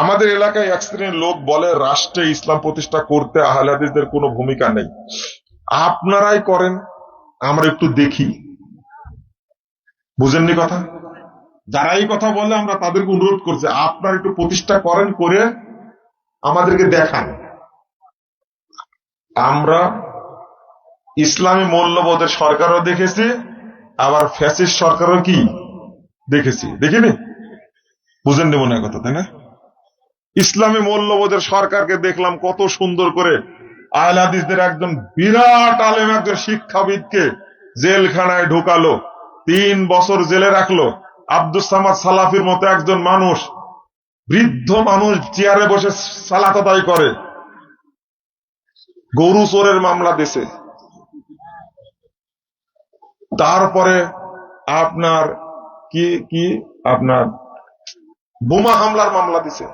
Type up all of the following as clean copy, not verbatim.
আমাদের এলাকায় এক শ্রেণীর লোক বলে রাষ্ট্রে ইসলাম প্রতিষ্ঠা করতে আহলে হাদিসদের কোনো ভূমিকা নেই। আপনারাই করেন, আমরা একটু দেখি। বুঝেননি কথা? যারা এই কথা বলে আমরা তাদেরকে অনুরোধ করছি, আপনারা একটু প্রতিষ্ঠা করেন, করে আমাদেরকে দেখান। আমরা ইসলামী মূল্যবোধের সরকারও দেখেছি, আবার ফ্যাসিস্ট সরকারও কি দেখেছি, দেখিনি? বুঝেননি মনে হয় কথা, তাই না? ইসলামী মূল্যবোধের সরকারকে দেখলাম কত সুন্দর করে আহলে হাদিসদের একজন বিরাট আলেম, একজন শিক্ষাবিদকে জেলখানায় ঢোকালো, 3 বছর জেলে রাখলো। আব্দুস সামাদ সালাফির মতো একজন মানুষ, বৃদ্ধ মানুষ, চেয়ারে বসে সালাত আদায় করে, গরু চোরের মামলা দিছে। তারপরে আপনার কি কি আপনার বোমা হামলার মামলা দিছে।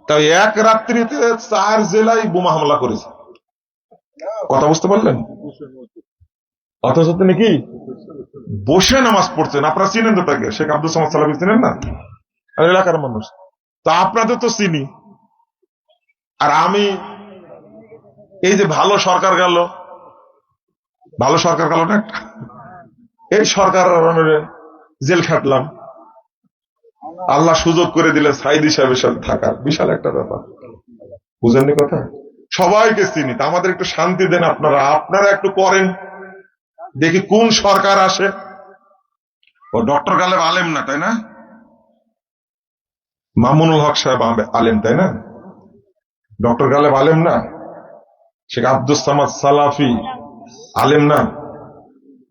তাই এক রাত্রিতে 4 জেলায় বোমা হামলা করেছে। কথা বুঝতে পারলেন? অথচ তিনি কি বসে নামাজ পড়ছেন। আপনারা চিনেন তো তাকে, শেখ আব্দুল সামাদ সালাফি চিনেন না? এলাকার মানুষ তা আপনাদের তো চিনি। আর আমি এই যে ভালো সরকার গেল না একটা, এই সরকার জেল খাটলাম, আল্লাহ সুযোগ করে দিলে সাইদি সাহেবের সাথে থাকার, বিশাল একটা ব্যাপার। বুঝেননি কথা? সবাইকে চিনি, তা আমাদের একটু শান্তি দেন আপনারা একটু করেন, দেখি কোন সরকার আসে। ও ডক্টর গালেব আলেম না, তাই না? মামুনুল হক সাহেব আলেম, তাই না? ডক্টর গালেব আলেম না? শেখ আব্দুস সামাদ সালাফি আলেম না?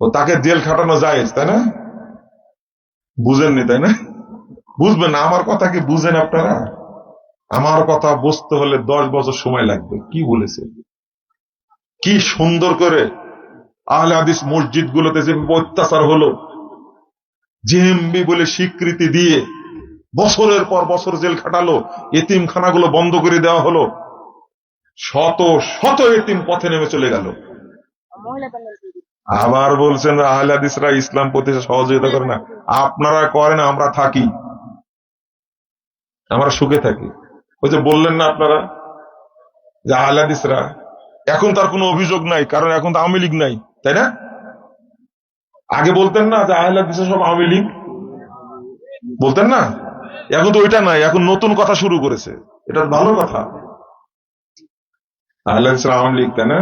ও তাকে জেল খাটানো যায়, তাই না? বুঝেননি, তাই না? বুঝবেন না আমার কথা, কি বুঝেন আপনারা? আমার কথা বুঝতে হলে 10 বছর সময় লাগবে। কি বলেছে, কি সুন্দর করে আহলে হাদিস মসজিদ গুলোতে যে অত্যাচার হলো, জেএমবি বলে স্বীকৃতি দিয়ে বছরের পর বছর জেল খাটালো, এতিমখানাগুলো বন্ধ করে দেওয়া হলো, শত শত এতিম পথে নেমে চলে গেল। আবার বলছেন আহলে হাদিসরা ইসলাম প্রতিষ্ঠা সহযোগিতা করে না। আপনারা করেন, আমরা থাকি, আমরা সুখে থাকি। ওই যে বললেন না আপনারা যে আহলে হাদিসরা, এখন তার কোনো অভিযোগ নাই, কারণ এখন তো আওয়ামী লীগ নাই, তাই না? আগে বলতেন না যে আহলে হাদিসরা সব আওয়ামী লীগ, বলতেন না? এখন তো ওইটা নাই, এখন নতুন কথা শুরু করেছে। এটা ভালো কথা, আহলে হাদিসরা আওয়ামী লীগ, তাই না?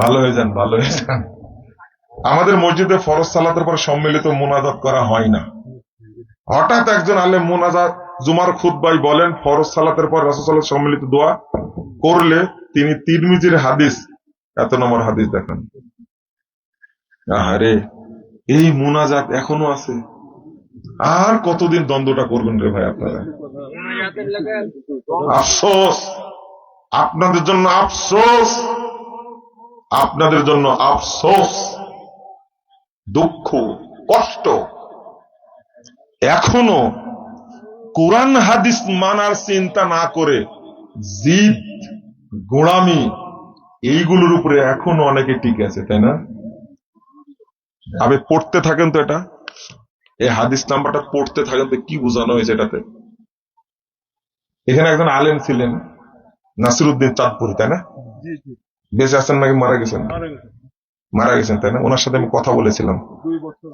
ভালো হয়ে যান, ভালো হয়ে যান। আমাদের মসজিদে ফরজ সালাতের পর সম্মিলিত মোনাজাত করা হয় না। হঠাৎ একজন আলেম মোনাজাত জুমার খুতবায় বলেন ফরজ সালাতের পর রাসূল সাল্লাল্লাহু সম্মিলিত দোয়া করলে তিনি তিরমিজির হাদিস, এত নম্বর হাদিস দেখান। আরে এই মোনাজাত এখনো আছে, আর কতদিন দ্বন্দ্বটা করবেন রে ভাই আপনারা? আফসোস আপনাদের জন্য, আফসোস আপনাদের জন্য, আফসোস, দুঃখ, কষ্ট। এখনো কোরআন হাদিস মানার চিন্তা না করে জিদ, গোড়ামি, এইগুলোর উপরে এখনো অনেকে টিকে আছে, তাই না? আপনি পড়তে থাকেন তো, এটা এই হাদিস নাম্বারটা পড়তে থাকেন তো, কি বোঝানো হয়েছে এটাতে। এখানে একজন আলেম ছিলেন নাসিরউদ্দিন চাঁদপুরি, তাই না? বেঁচে আছেন নাকি মারা গেছেন? মারা গেছেন, তাই না? ওনার সাথে আমি কথা বলেছিলাম,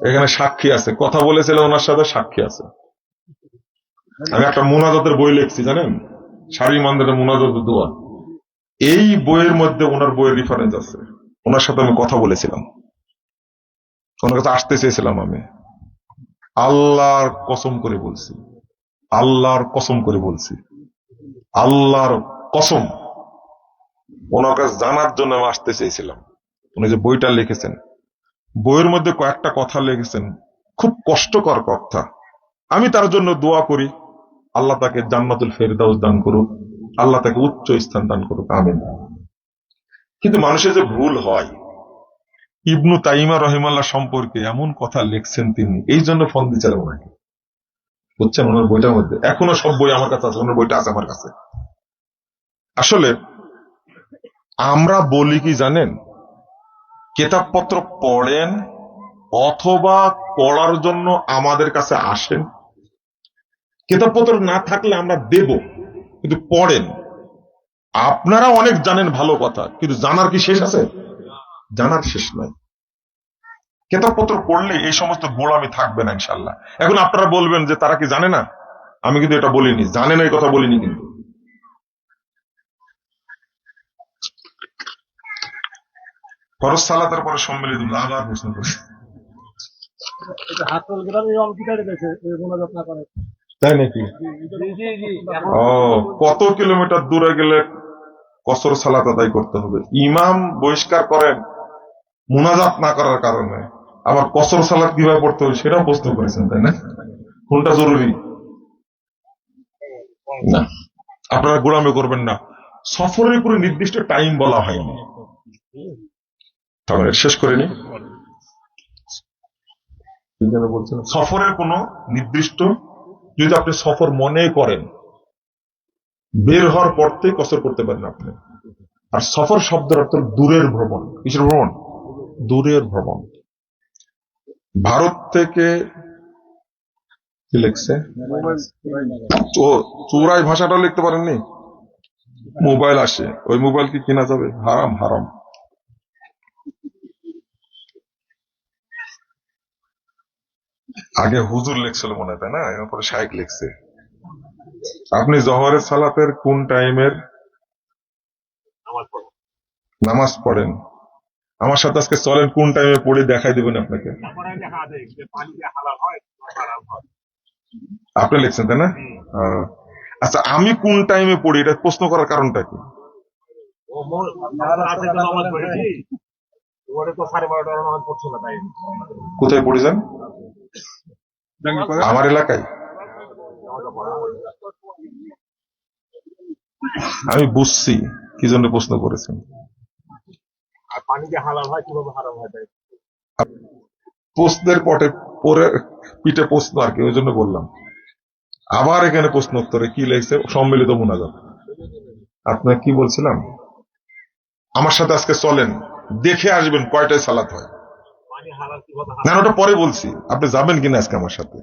এখানে সাক্ষী আছে, কথা বলেছিলাম ওনার সাথে, সাক্ষী আছে। আমি একটা মুনাজাতের বই লিখছি, জানেন, সারি মান্দারের মুনাজাতের দোয়া। এই বইয়ের মধ্যে ওনার বইয়ের রেফারেন্স আছে। ওনার সাথে আমি কথা বলেছিলাম, ওনার কাছে আসতে চেয়েছিলাম আমি। আল্লাহর কসম করে বলছি, আল্লাহর কসম করে বলছি, আল্লাহর কসম, ওনার কাছে জানার জন্য আমি আসতে চেয়েছিলাম। উনি যে বইটা লিখেছেন, বইয়ের মধ্যে কয়েকটা কথা লিখেছেন, খুব কষ্টকর কথা। আমি তার জন্য দোয়া করি, আল্লাহ তাকে জান্নাতুল ফেরদাউস দান করুক, আল্লাহ তাকে উচ্চ স্থান দান করুক, আমিন। কিন্তু মানুষের যে ভুল হয়, ইবনু তাইমা রহিমাল্লাহ সম্পর্কে এমন কথা লিখছেন তিনি, এই জন্য ফোন দিচ্ছিলাম ওনাকে, বুঝছেন? ওনার বইটার মধ্যে এখনো সব বই আমার কাছে আছে, ওনার বইটা আছে আমার কাছে। আসলে আমরা বলি কি জানেন, কিতাবপত্র পড়েন অথবা পড়ার জন্য আমাদের কাছে আসেন, কিতাবপত্র না থাকলে আমরা দেব, কিন্তু পড়েন। আপনারা অনেক জানেন, ভালো কথা, কিন্তু জানার কি শেষ আছে? জানার শেষ নাই। কিতাবপত্র পড়লে এই সমস্ত গোড়ামি থাকবে না ইনশাল্লাহ। এখন আপনারা বলবেন যে তারা কি জানে না? আমি কিন্তু এটা বলিনি, জানে না এই কথা বলিনি। কিন্তু ফরজ সালাতের পরে সম্মিলিত আবার প্রশ্ন করি, তাই নাকি? ও, কত কিলোমিটার দূরে গেলে কসর সালাত আদায় করতে হবে? ইমাম বহিষ্কার করেন মুনাজাত না করার কারণে, আবার কসর সালাত কিভাবে পড়তে হবে সেটাও প্রশ্ন করেছেন, তাই না? কোনটা জরুরি? না, আপনারা গোলামি করবেন না। সফরের কোনো নির্দিষ্ট টাইম বলা হয়নি। তাহলে শেষ করে নি, বলছেন সফরের কোনো নির্দিষ্ট, যদি আপনি সফর মনে করেন, বের হওয়ার পর থেকে কসর করতে পারেন আপনি। আর সফর শব্দের অর্থ দূরের ভ্রমণ। কিসের ভ্রমণ? দূরের ভ্রমণ। ভারত থেকে কি লিখছে? চোরাই ভাষাটা লিখতে পারেননি? মোবাইল আসে, ওই মোবাইল কি কিনা যাবে? হারাম হারাম। আগে হুজুর লিখছিল মনে হয়, তাই না? এরপরে শাইখ লিখছে। আপনি জহরের সালাতের কোন টাইমের নামাজ পড়েন? আমার সাথে আজকে চলেন, কোন টাইমে পড়ে দেখাই দেবেন আপনাকে। আপনি লিখছেন, তাই না? আচ্ছা, আমি কোন টাইমে পড়ি এটা প্রশ্ন করার কারণটা কি? কোথায় পড়েছেন? আমার এলাকায়। আমি বুঝছি কি জন্য প্রশ্ন করেছেন। প্রশ্নের পরে পিঠে প্রশ্ন আর কি, ওই জন্য বললাম। আবার এখানে প্রশ্ন উত্তরে কি লিখছে? সম্মিলিত মুনাজাত। আপনার কি বলছিলাম? আমার সাথে আজকে চলেন, দেখে আসবেন কয়টায় সালাত হয়। না, ওটা পরে বলছি। আপনি যাবেন কিনা আজকে আমার সাথে?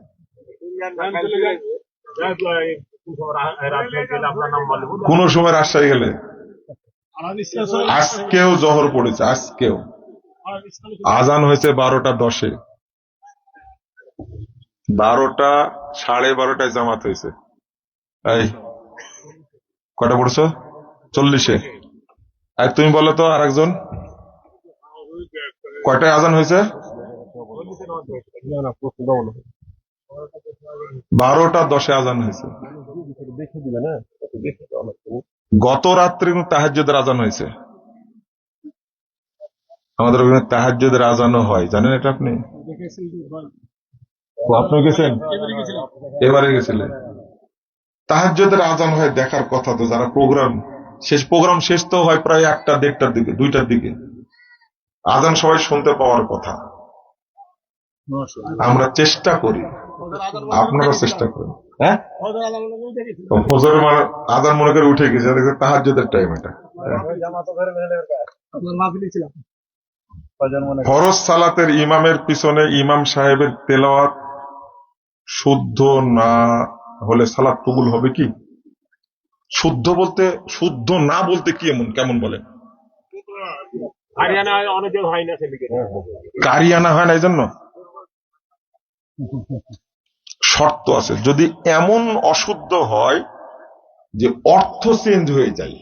কোন সময় রাজশাহী গেলে? আজকেও জহর পড়েছে, আজকেও আজান হয়েছে 12:10। 12:30 জামাত হয়েছে। এই কয়টা পড়ছো? 40-এ। আর তুমি বলো তো, আর একজন কয়টায় আজান হয়েছে? 12:10 আজান হয়েছে। গত রাত্রে তাহাজ্জুদের আজান হয়েছে। আমাদের ওখানে তাহাজ্জুদের আজানও হয়, জানেন এটা আপনি? আপনি গেছেন? এবারে গেছিলেন। তাহাজ্জুদের আজান হয়, দেখার কথা তো। যারা প্রোগ্রাম শেষ তো হয় প্রায় 1টা, 1:30টার দিকে, 2টার দিকে। আজান সবাই শুনতে পাওয়ার কথা। আমরা চেষ্টা করি, আপনারা চেষ্টা করেন। হ্যাঁ, ফজরের আজান মনে করে উঠে গেছে, তাহাজ্জুদের টাইম এটা। ফরজ সালাতের ইমামের পিছনে ইমাম সাহেবের তেলাওয়াত শুদ্ধ না হলে সালাত কবুল হবে কি? শুদ্ধ না বলতে কি এমন কেমন বলেন? কারিয়ানা হয় না, এই জন্য শর্ত আছে। যদি এমন অশুদ্ধ হয় যে অর্থ চেঞ্জ হয়ে যায়।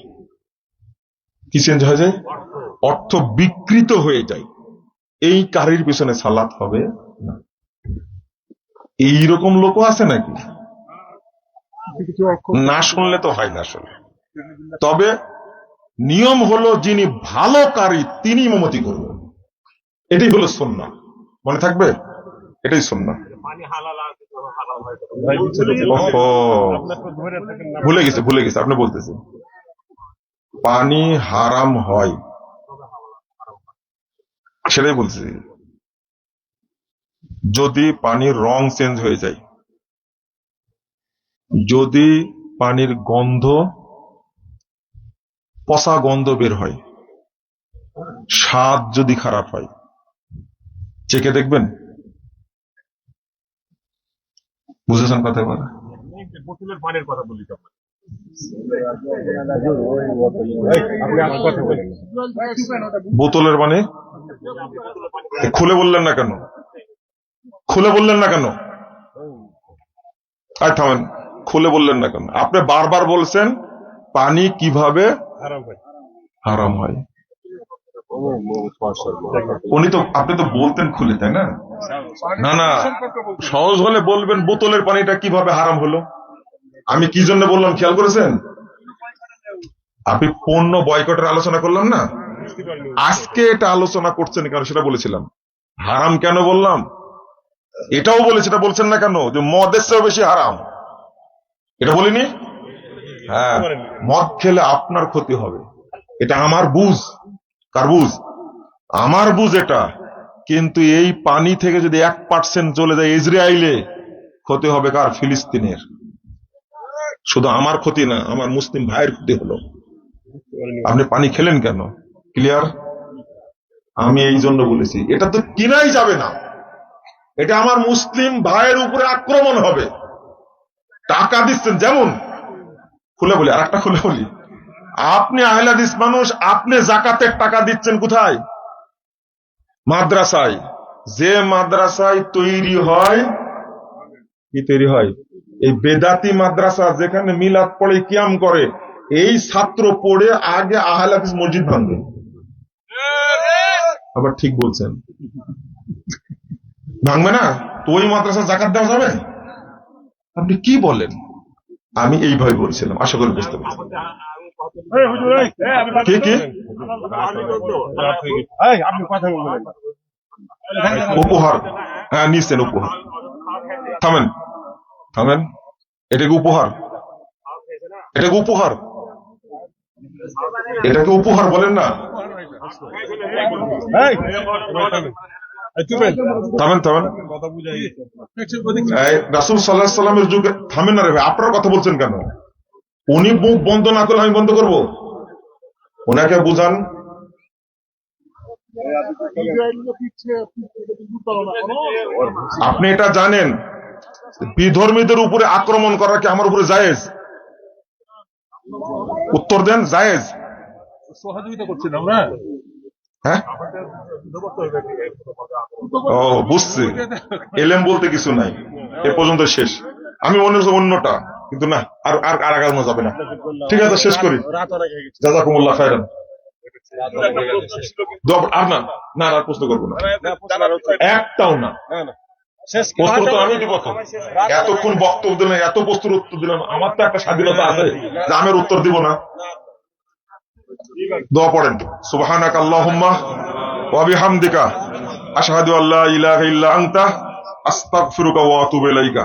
কি চেঞ্জ হয়ে যায়? অর্থ বিকৃত হয়ে যায়, এই কারির পিছনে সালাত হবে না। এইরকম লোকও আছে নাকি? না শুনলে তো হয় না আসলে। তবে নিয়ম হলো, যিনি ভালো কারি তিনি ইমামতি করবেন। এটাই হলো সুন্নাহ। মনে থাকবে, এটাই সুন্নাহ। ভুলে গেছে আপনি বলতেছেন পানি হারাম হয়, সেটাই বলছি। যদি পানির রং চেঞ্জ হয়ে যায়, যদি পানির গন্ধ, পচা গন্ধ বের হয়, স্বাদ যদি খারাপ হয়, চেখে দেখবেন। বুঝেছেন কথা বলা? বোতলের পানির কথা বলি তো আপনি আমার কথা বলেন। বোতলের পানি খুলে বললেন না কেন? খুলে বললেন না কেন? আয় থামেন, খুলে বললেন না কেন? আপনি বারবার বলছেন পানি কিভাবে হারাম ভাই হারাম হয়। আপনি তো বলতেন খুলে, তাই না? না না, সহজ হলে বলবেন বোতলের পানিটা কিভাবে হারাম হলো। আমি কি জন্য বললাম খেয়াল করেছেন? আপনি পণ্য বয়কটের আলোচনা করলাম না, আজকে এটা আলোচনা করছেন কেন সেটা বলেছিলাম। হারাম কেন বললাম এটাও বলেছি, এটা বলছেন না কেন যে মদের চেয়েও বেশি হারাম, এটা বলিনি? হ্যাঁ, মদ খেলে আপনার ক্ষতি হবে, এটা আমার বুঝ। কার বুঝ? আমার বুঝ এটা। কিন্তু এই পানি থেকে যদি 1% চলে যায় ইসরায়েলে, ক্ষতি হবে কার? ফিলিস্তিনের। শুধু আমার ক্ষতি না, আমার মুসলিম ভাইয়ের ক্ষতি হলো। আপনি পানি খেলেন কেন? ক্লিয়ার? আমি এই জন্য বলেছি এটা তো কিনাই যাবে না, এটা আমার মুসলিম ভাইয়ের উপরে আক্রমণ হবে। টাকা দিচ্ছেন, যেমন খুলে বলি, আর একটা খুলে বলি, আপনি আহলে হাদিস মানুষ, আপনি যাকাতের টাকা দিচ্ছেন কোথায়? মাদ্রাসায়। যে মাদ্রাসায় তৈরি হয়, কি তৈরি হয়? এই বেদাতি মাদ্রাসা, যেখানে মিলাদ পড়ে কিয়াম করে, এই ছাত্র পড়ে আগে আহলে হাদিস মসজিদ ভাঙবে। আবার ঠিক বলছেন, ভাঙবে না তো ওই মাদ্রাসা জাকাত দেওয়া যাবে? আপনি কি বলেন? আমি এইভাবে বলছিলাম, আশা করি বুঝতে পারছি। কি কি আপনি কথা বলবেন উপহার? হ্যাঁ নিচ্ছেন উপহার। থামেন থামেন, এটাকে উপহার, এটাকে উপহার, এটাকে উপহার বলেন না। থামেন থামেন, রাসূল সাল্লাল্লাহু আলাইহি ওয়াসাল্লামের যুগে। থামেন না রে ভাই, আপনার কথা বলছেন কেন? উনি মুখ বন্ধ না করলে আমি বন্ধ করব? ওনাকে বুঝান। আপনি এটা জানেন বিধর্মীদের উপরে আক্রমণ করা কি আমার উপরে জায়েজ? উত্তর দেন, জায়েজ? সহযোগিতা করছেন আমরা। হ্যাঁ, ও বুঝছি, এলেম বলতে কিছু নাই, এ পর্যন্ত শেষ। আমি মনে হচ্ছে অন্যটা, কিন্তু না, আর আর আর আগানো যাবে না। ঠিক আছে, শেষ করি। জাযাকুমুল্লাহ খায়রান। আর না না, আর প্রশ্ন করবো না, একটাও না। প্রশ্ন তো আমি দিব তো, এতক্ষণ বক্তব্য দিলাম, এত প্রশ্নের উত্তর দিলাম, আমার তো একটা স্বাধীনতা আছে যে আমি উত্তর দিব না। দোয়া পড়েন, সুবহানাকা আল্লাহুম্মা ওয়া বিহামদিকা আশহাদু আল্লা ইলাহা ইল্লা আনতা আস্তাগফিরুকা ওয়া আতুবু ইলাইকা।